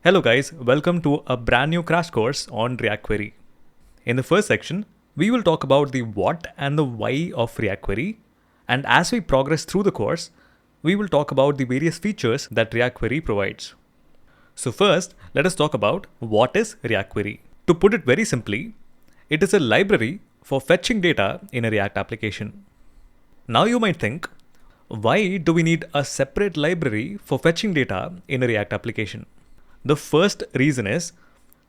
Hello guys, welcome to a brand new crash course on React Query. In the first section, we will talk about the what and the why of React Query. And as we progress through the course, we will talk about the various features that React Query provides. So first, let us talk about what is React Query. To put it very simply, it is a library for fetching data in a React application. Now you might think, why do we need a separate library for fetching data in a React application? The first reason is,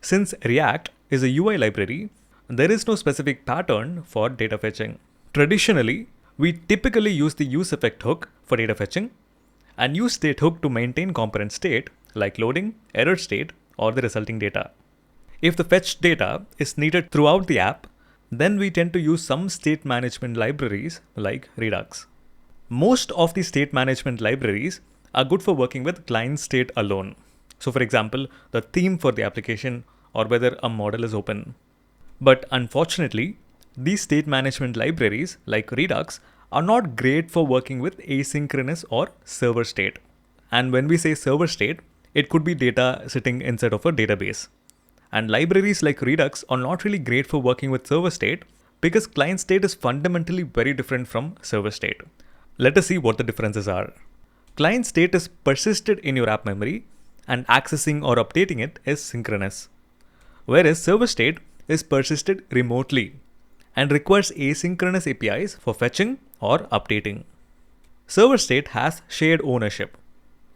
since React is a UI library, there is no specific pattern for data fetching. Traditionally, we typically use the useEffect hook for data fetching and use state hook to maintain component state like loading, error state, or the resulting data. If the fetched data is needed throughout the app, then we tend to use some state management libraries like Redux. Most of the state management libraries are good for working with client state alone. So for example, the theme for the application or whether a model is open. But unfortunately, these state management libraries like Redux are not great for working with asynchronous or server state. And when we say server state, it could be data sitting inside of a database. And libraries like Redux are not really great for working with server state because client state is fundamentally very different from server state. Let us see what the differences are. Client state is persisted in your app memory and accessing or updating it is synchronous. Whereas server state is persisted remotely and requires asynchronous APIs for fetching or updating. Server state has shared ownership,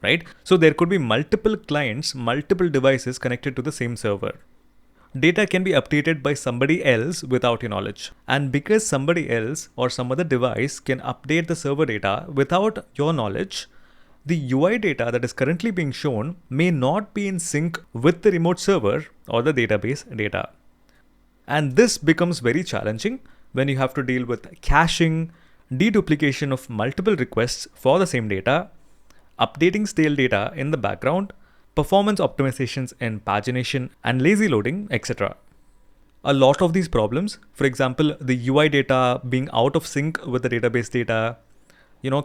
right? So there could be multiple clients, multiple devices connected to the same server. Data can be updated by somebody else without your knowledge. And because somebody else or some other device can update the server data without your knowledge, the UI data that is currently being shown may not be in sync with the remote server or the database data. And this becomes very challenging when you have to deal with caching, deduplication of multiple requests for the same data, updating stale data in the background, performance optimizations in pagination and lazy loading, etc. A lot of these problems, for example, the UI data being out of sync with the database data,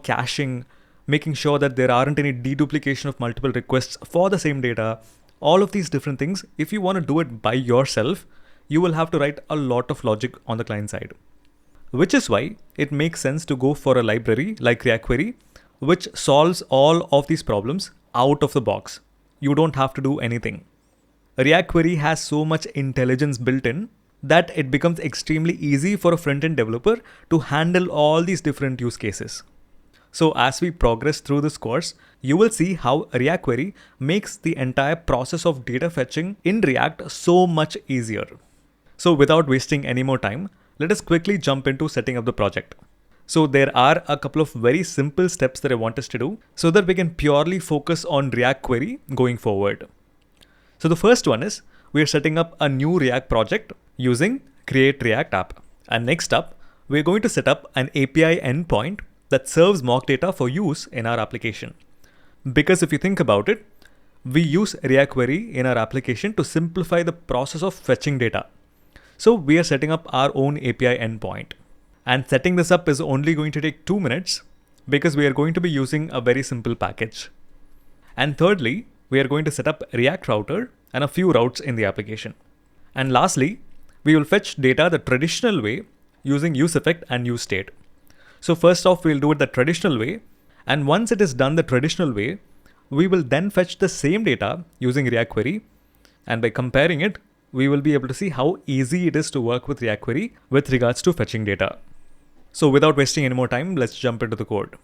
caching, making sure that there aren't any deduplication of multiple requests for the same data, all of these different things, if you want to do it by yourself, you will have to write a lot of logic on the client side. Which is why it makes sense to go for a library like React Query, which solves all of these problems out of the box. You don't have to do anything. React Query has so much intelligence built in that it becomes extremely easy for a front-end developer to handle all these different use cases. So as we progress through this course, you will see how React Query makes the entire process of data fetching in React so much easier. So without wasting any more time, let us quickly jump into setting up the project. So there are a couple of very simple steps that I want us to do so that we can purely focus on React Query going forward. So the first one is we are setting up a new React project using create React app. And next up, we're going to set up an API endpoint that serves mock data for use in our application. Because if you think about it, we use React Query in our application to simplify the process of fetching data. So we are setting up our own API endpoint. And setting this up is only going to take 2 minutes because we are going to be using a very simple package. And thirdly, we are going to set up React Router and a few routes in the application. And lastly, we will fetch data the traditional way using useEffect and useState. So first off, we'll do it the traditional way. And once it is done the traditional way, we will then fetch the same data using React Query. And by comparing it, we will be able to see how easy it is to work with React Query with regards to fetching data. So without wasting any more time, let's jump into the code.